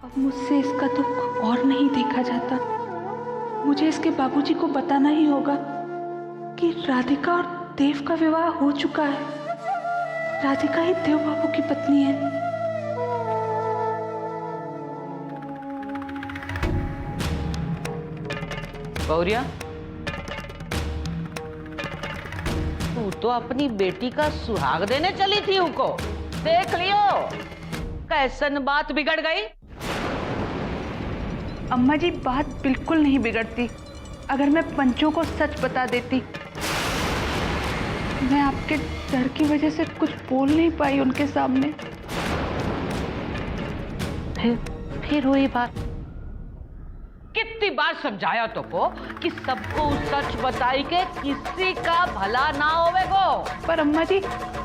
अब मुझसे इसका दुख और नहीं देखा जाता। मुझे इसके बाबूजी को बताना ही होगा कि राधिका और देव का विवाह हो चुका है। राधिका ही देव बाबू की पत्नी है। गौरिया, तू तो अपनी बेटी का सुहाग देने चली थी उनको। देख लियो कैसन बात बिगड़ गई। अम्मा जी, बात बिल्कुल नहीं बिगड़ती अगर मैं पंचों को सच बता देती। मैं आपके डर की वजह से कुछ बोल नहीं पाई उनके सामने। फिर हुई बात। कितनी बार समझाया तो को कि सबको सच बताई के किसी का भला ना होवेगो। पर अम्मा जी,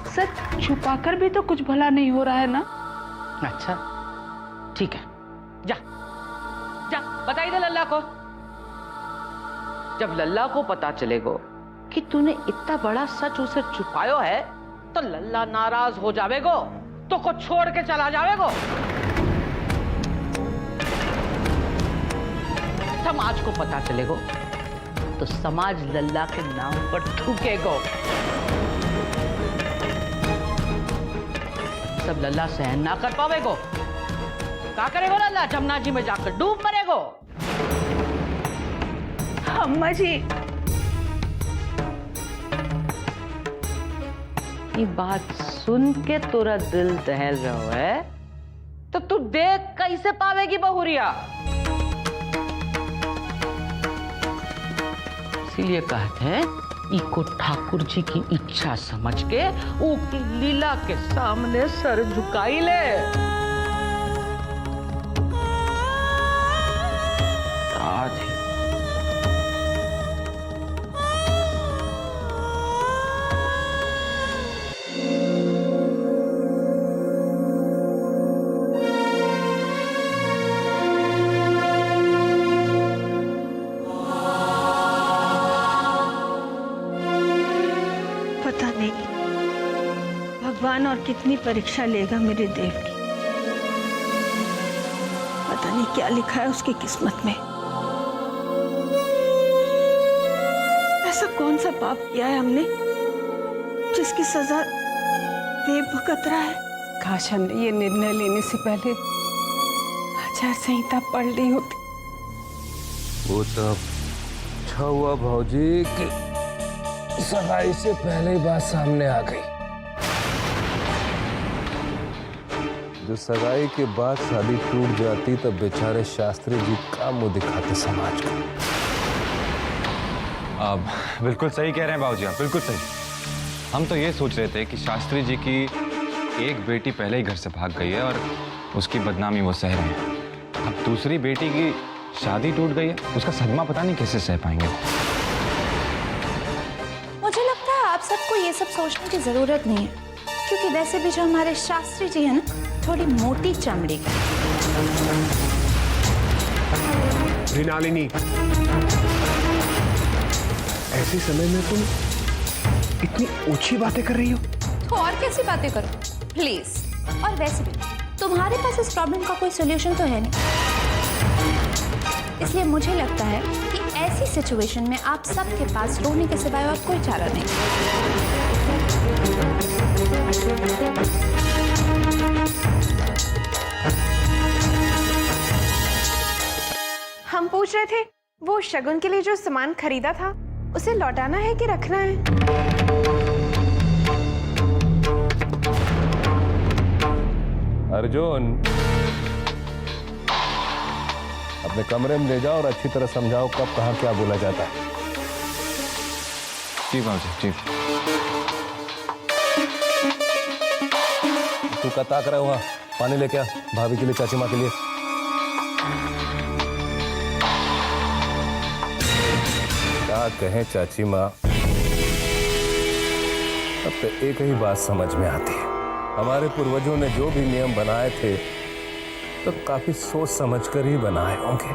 सच छुपाकर भी तो कुछ भला नहीं हो रहा है ना। अच्छा ठीक है, जा जा बताई दे लल्ला को। जब लल्ला को पता चलेगो कि तूने इतना बड़ा सच उसे छुपायो है तो लल्ला नाराज हो जावेगो, तो को छोड़ के चला जावेगो। समाज को पता चलेगो तो समाज लल्ला के नाम पर थूकेगो। सब लल्ला सहन ना कर पावेगो। क्या करेगो लल्ला? जमुना जी में जाकर डूब मरेगो। अम्मा जी, ये बात सुन के तोरा दिल दहल रहा है तो तू देख कैसे पावेगी बहुरिया। इसीलिए कहते हैं इको ठाकुर जी की इच्छा समझ के ऊकी लीला के सामने सर झुकाई ले। आज भगवान और कितनी परीक्षा लेगा मेरे देव की। पता नहीं क्या लिखा है उसकी किस्मत में। ऐसा कौन सा पाप किया है हमने जिसकी सजा देव भुगत रहा है। काश हमने ये निर्णय लेने से पहले आचार संहिता पढ़ ली होती। वो तो अच्छा हुआ भौजी कि सगाई से पहले ही बात सामने आ गई। जो सगाई के बाद शादी टूट जाती तब बेचारे शास्त्री जी का मुंह दिखाते समाज को। अब बिल्कुल सही कह रहे हैं बाबूजी, आप बिल्कुल सही। हम तो ये सोच रहे थे कि शास्त्री जी की एक बेटी पहले ही घर से भाग गई है और उसकी बदनामी वो सह रहे हैं। अब दूसरी बेटी की शादी टूट गई है, उसका सदमा पता नहीं कैसे सह पाएंगे। मुझे लगता है आप सबको ये सब सोचने की जरूरत नहीं है, क्योंकि वैसे भी जो हमारे शास्त्री जी है ना, थोड़ी मोटी चमड़ी के। मृणालिनी, ऐसे समय में तुम इतनी ऊंची बातें कर रही हो। तो और कैसी बातें करो प्लीज। और वैसे भी तुम्हारे पास इस प्रॉब्लम का कोई सोल्यूशन तो है नहीं, इसलिए मुझे लगता है कि ऐसी सिचुएशन में आप सबके पास रोने के सिवाय और कोई चारा नहीं। हम पूछ रहे थे वो शगुन के लिए जो सामान खरीदा था उसे लौटाना है कि रखना है। अर्जुन, अपने कमरे में ले जाओ और अच्छी तरह समझाओ कब कहाँ क्या बोला जाता है। जी बाबूजी, जी। तू क्या ताक रहा हुआ? पानी लेके आ, भाभी के लिए, चाची माँ के लिए। क्या कहें चाची माँ, अब तो एक ही बात समझ में आती है। हमारे पूर्वजों ने जो भी नियम बनाए थे तो काफी सोच समझकर ही बनाए होंगे।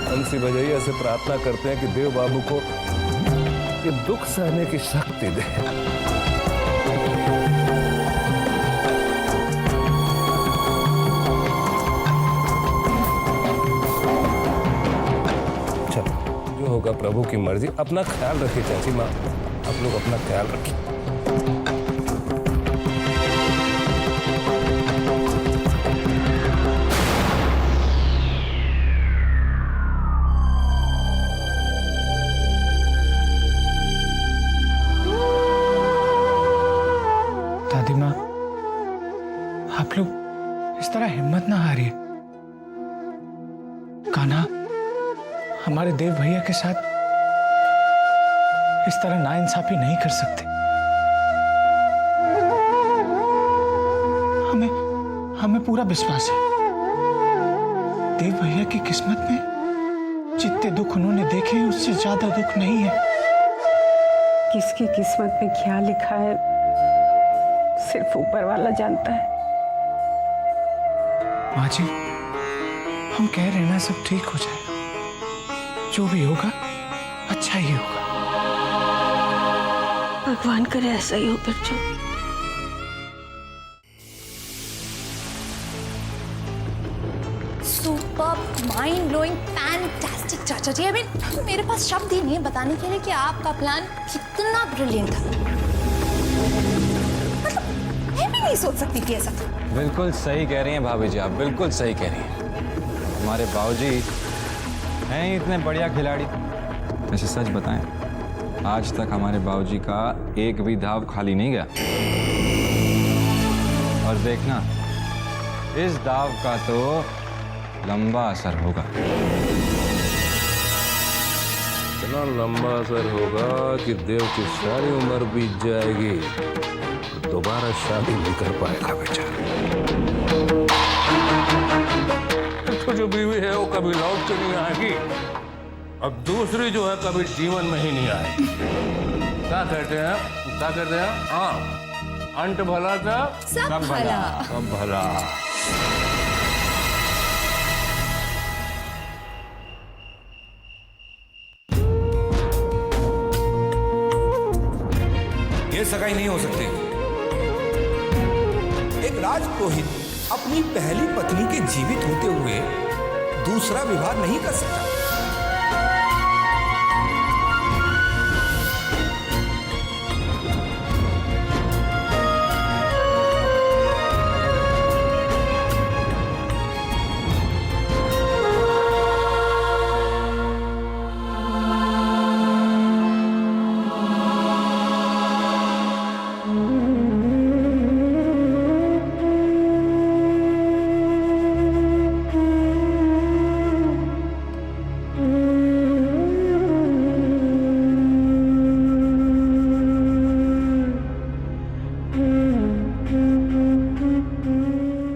हंसी भजैया से प्रार्थना करते हैं कि देव बाबू को ये दुख सहने की शक्ति दे। प्रभु की मर्जी। अपना ख्याल रखिए चाची माँ, आप लोग अपना ख्याल रखिए। दादी माँ, आप लोग इस तरह हिम्मत ना हारिए। कान्हा हमारे देव भैया के साथ इस तरह नाइंसाफी नहीं कर सकते। हमें पूरा विश्वास है देव भैया की किस्मत में जितने दुख उन्होंने देखे उससे ज्यादा दुख नहीं है। किसकी किस्मत में क्या लिखा है सिर्फ ऊपर वाला जानता है। माँ जी, हम कह रहे हैं ना, सब ठीक हो जाएगा। जो भी होगा अच्छा ही होगा। भगवान करे ऐसा ही हो बच्चों। सुपर माइंड ब्लोइंग फैंटास्टिक चाचा जी। मेरे पास शब्द ही नहीं है बताने के लिए कि आपका प्लान कितना ब्रिलियंट था। मतलब मैं भी नहीं सोच सकती कि ऐसा था। बिल्कुल सही कह रही हैं भाभी जी, आप बिल्कुल सही कह रही हैं। हमारे बाबूजी हैं ही इतने बढ़िया खिलाड़ी। वैसे सच बताएं, आज तक हमारे बाबूजी का एक भी दाव खाली नहीं गया। और देखना, इस दाव का तो लंबा असर होगा। इतना लंबा असर होगा कि देव की सारी उम्र बीत जाएगी, दोबारा शादी नहीं कर पाएगा बेचारा। तो जो बीवी है वो कभी लौट के नहीं आएगी, और दूसरी जो है कभी जीवन में ही नहीं आएगी। क्या कहते हैं? हाँ, अंत भला था सब भला। सब भला। ये सगाई नहीं हो सकती। एक राजपुरोहित अपनी पहली पत्नी के जीवित होते हुए दूसरा विवाह नहीं कर सकता।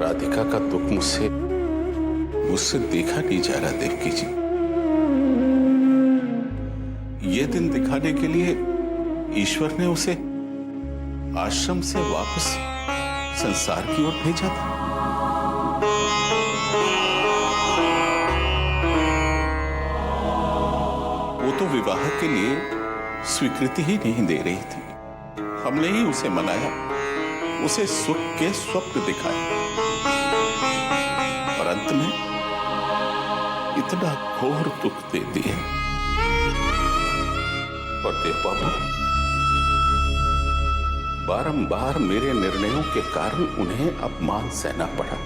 राधिका का दुख मुझसे देखा नहीं जा रहा देवकी जी। ये दिन दिखाने के लिए ईश्वर ने उसे आश्रम से वापस संसार की ओर भेजा था। वो तो विवाह के लिए स्वीकृति ही नहीं दे रही थी। हमने ही उसे मनाया, उसे सुख के स्वप्न दिखाए, और अंत में इतना घोर दुख दे दिए। और देव बाबू, बारंबार मेरे निर्णयों के कारण उन्हें अपमान सहना पड़ा।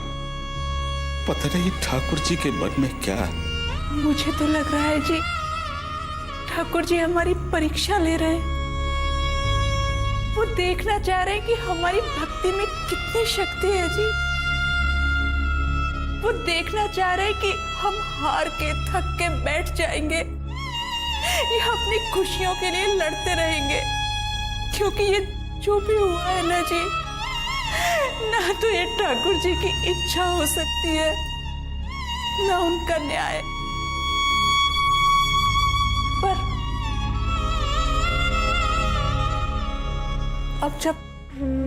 पता नहीं ठाकुर जी के मन में क्या। मुझे तो लग रहा है जी ठाकुर जी हमारी परीक्षा ले रहे हैं। वो देखना चाह रहे हैं कि हमारी भक्ति में कितनी शक्ति है जी। वो देखना चाह रहे हैं कि हम हार के थक के बैठ जाएंगे या अपनी खुशियों के लिए लड़ते रहेंगे। क्योंकि ये जो भी हुआ है ना जी, ना तो ये ठाकुर जी की इच्छा हो सकती है, ना उनका न्याय। पर अब जब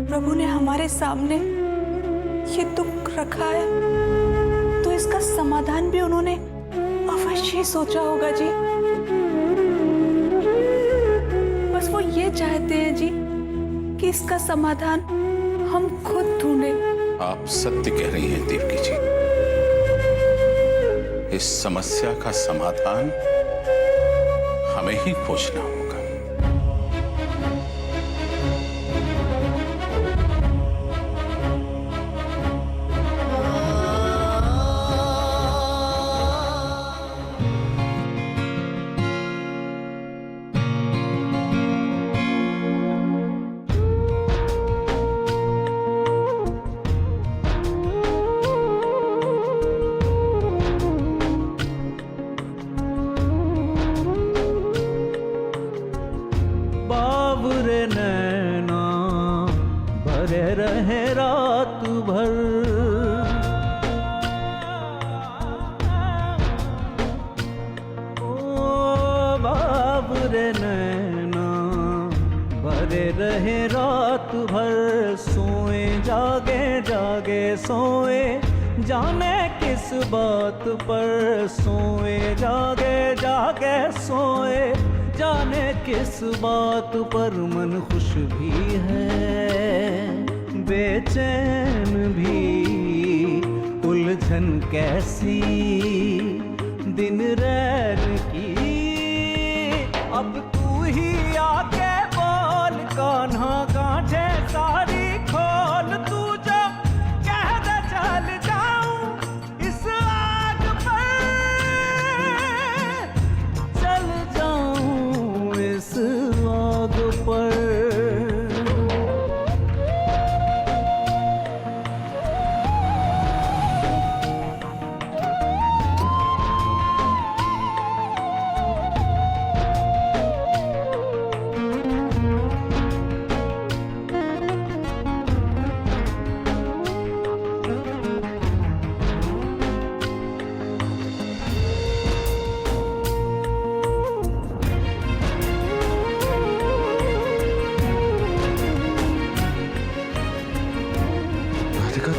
प्रभु ने हमारे सामने ये दुख रखा है, तो इसका समाधान भी उन्होंने अवश्य सोचा होगा जी। बस वो ये चाहते हैं जी कि इसका समाधान हम खुद ढूंढें। आप सत्य कह रही हैं देवकी जी। इस समस्या का समाधान हमें ही खोजना होगा। बाबरे नैना भरे रहे रात भर, ओ बाबरे नैना भरे रहे रात भर, सोए जागे जागे सोए जाने किस बात पर, सोए जागे जागे सोए जाने किस बात पर, मन खुश भी है बेचैन भी, उलझन कैसी दिन रैन की, अब तू ही आके बोल कान्हा गांठे सारी खोल, तू जो कह दे चल जाऊं इस आग पर, चल जाऊं इस आग पर।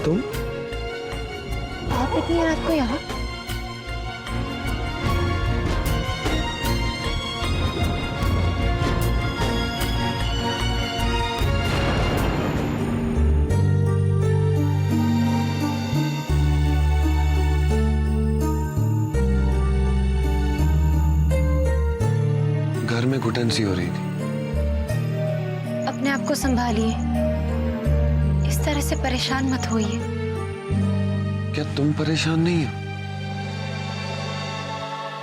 तुम आप इतनी रात को यहाँ? घर में घुटन सी हो रही थी। अपने आप को संभालिए, इस तरह से परेशान मत होइए। क्या तुम परेशान नहीं हो?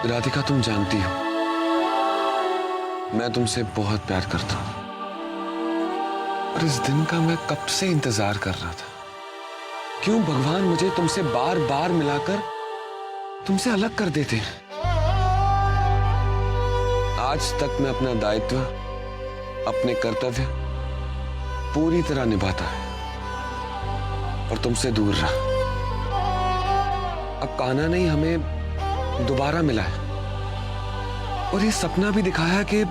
राधिका, तुम जानती हो मैं तुमसे बहुत प्यार करता हूं, और इस दिन का मैं कब से इंतजार कर रहा था। क्यों भगवान मुझे तुमसे बार बार मिलाकर तुमसे अलग कर देते हैं? आज तक मैं अपना दायित्व, अपने कर्तव्य पूरी तरह निभाता है और तुमसे दूर रहा। अब कान्हा ने हमें दोबारा मिला है और ये सपना भी दिखाया कि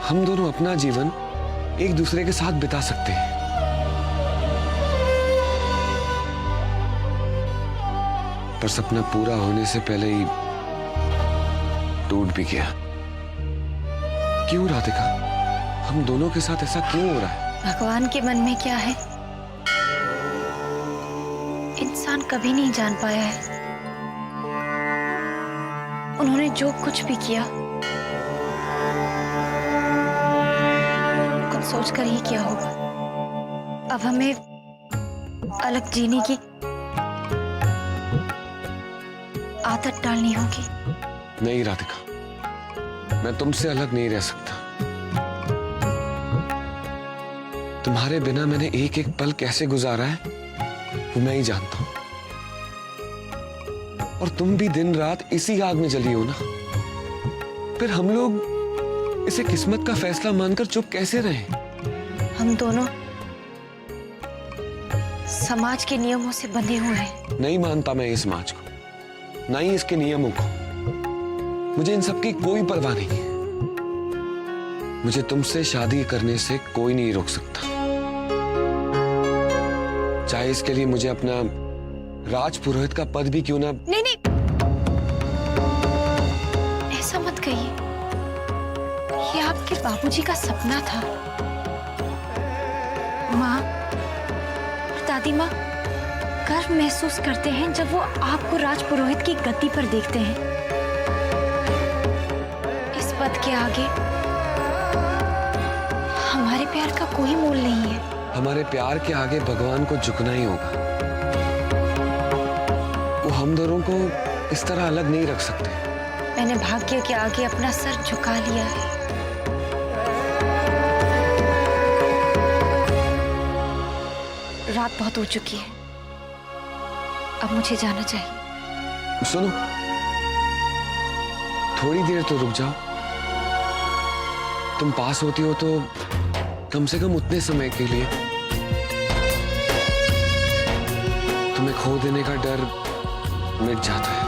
हम दोनों अपना जीवन एक दूसरे के साथ बिता सकते हैं। पर सपना पूरा होने से पहले ही टूट भी गया। क्यों राधिका, हम दोनों के साथ ऐसा क्यों हो रहा है? भगवान के मन में क्या है इंसान कभी नहीं जान पाया है। उन्होंने जो कुछ भी किया कुछ सोचकर ही किया होगा। अब हमें अलग जीने की आदत डालनी होगी। नहीं राधिका, मैं तुमसे अलग नहीं रह सकता। तुम्हारे बिना मैंने एक एक पल कैसे गुजारा है वो मैं ही जानता हूं। और तुम भी दिन रात इसी आग में जली हो ना। फिर हम लोग इसे किस्मत का फैसला मानकर चुप कैसे रहे? हम दोनों समाज के नियमों से बंधे हुए हैं। नहीं मानता मैं इस समाज को, ना ही इसके नियमों को। मुझे इन सब की कोई परवाह नहीं। मुझे तुमसे शादी करने से कोई नहीं रोक सकता, चाहे इसके लिए मुझे अपना राजपुरोहित का पद भी क्यों ना। नहीं नहीं, ऐसा मत कहिए। ये आपके बाबूजी का सपना था। माँ और दादी माँ गर्व महसूस करते हैं जब वो आपको राजपुरोहित की गद्दी पर देखते हैं। इस पद के आगे हमारे प्यार का कोई मोल नहीं है। हमारे प्यार के आगे भगवान को झुकना ही होगा। वो हम दोनों को इस तरह अलग नहीं रख सकते। मैंने भाग्य के आगे अपना सर झुका लिया है। रात बहुत हो चुकी है, अब मुझे जाना चाहिए। सुनो, थोड़ी देर तो रुक जाओ। तुम पास होती हो तो कम से कम उतने समय के लिए तुम्हें खो देने का डर मिट जाता है।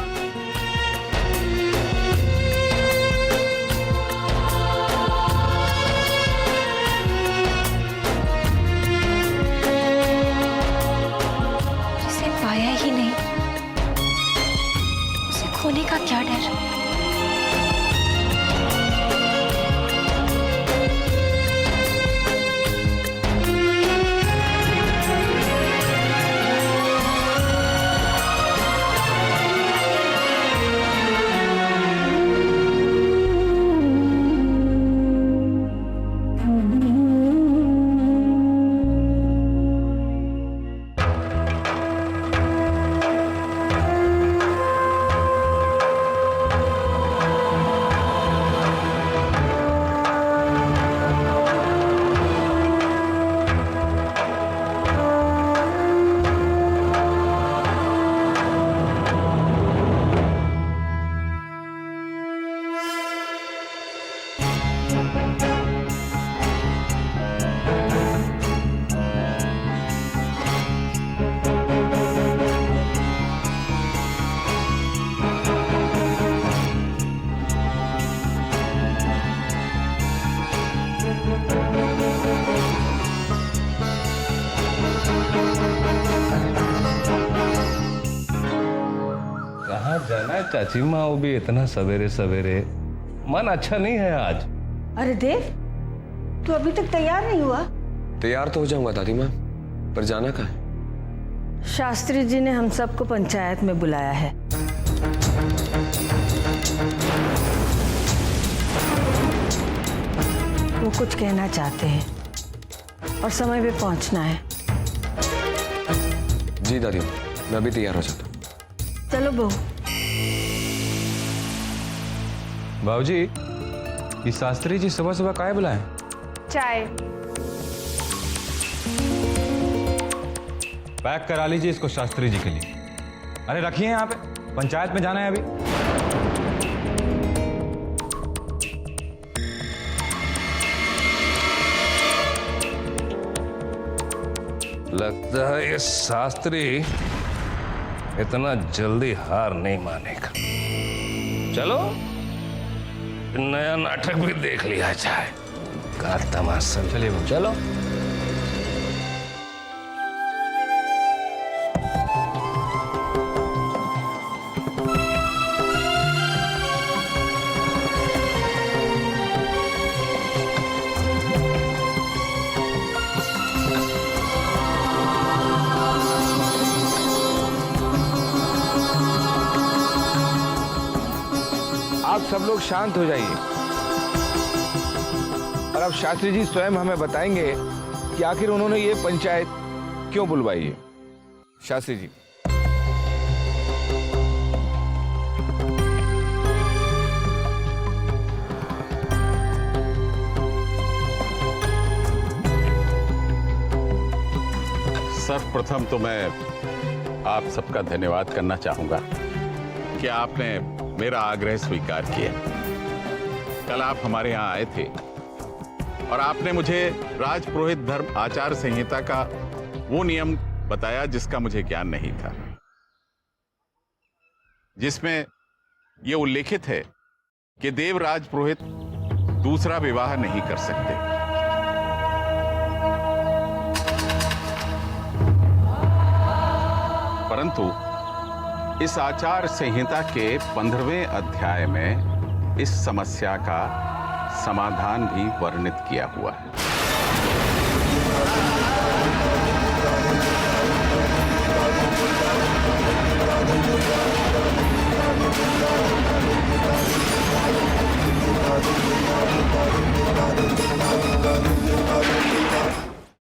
जिसे पाया ही नहीं, उसे खोने का क्या डर। जाना है चाची माँ, वो भी इतना सवेरे सवेरे। मन अच्छा नहीं है आज। अरे देव, तू अभी तक तैयार नहीं हुआ? तैयार तो हो जाऊंगा दादी माँ, पर जाना कहाँ है? शास्त्री जी ने हम सबको पंचायत में बुलाया है। वो कुछ कहना चाहते हैं और समय पे पहुंचना है। जी दादी माँ, मैं भी तैयार हो जाता हूँ। चलो बहू। बाबूजी, ये शास्त्री जी सुबह सुबह काहे बुलाए? चाय। पैक करा लीजिए इसको शास्त्री जी के लिए। अरे रखिए यहाँ पे, पंचायत में जाना है अभी। लगता है ये शास्त्री इतना जल्दी हार नहीं मानेगा। चलो नया नाटक भी देख लिया जाए। का तमाशा। चलिए बाबू। चलो। आप सब लोग शांत हो जाइए और अब शास्त्री जी स्वयं हमें बताएंगे कि आखिर उन्होंने ये पंचायत क्यों बुलवाई है। शास्त्री जी। सर्वप्रथम तो मैं आप सबका धन्यवाद करना चाहूंगा कि आपने मेरा आग्रह स्वीकार किया। कल आप हमारे यहाँ आए थे और आपने मुझे राजपुरोहित धर्म आचार संहिता का वो नियम बताया जिसका मुझे ज्ञान नहीं था, जिसमें यह उल्लेखित है कि देव राजपुरोहित दूसरा विवाह नहीं कर सकते। परंतु इस आचार संहिता के 15वें अध्याय में इस समस्या का समाधान भी वर्णित किया हुआ है।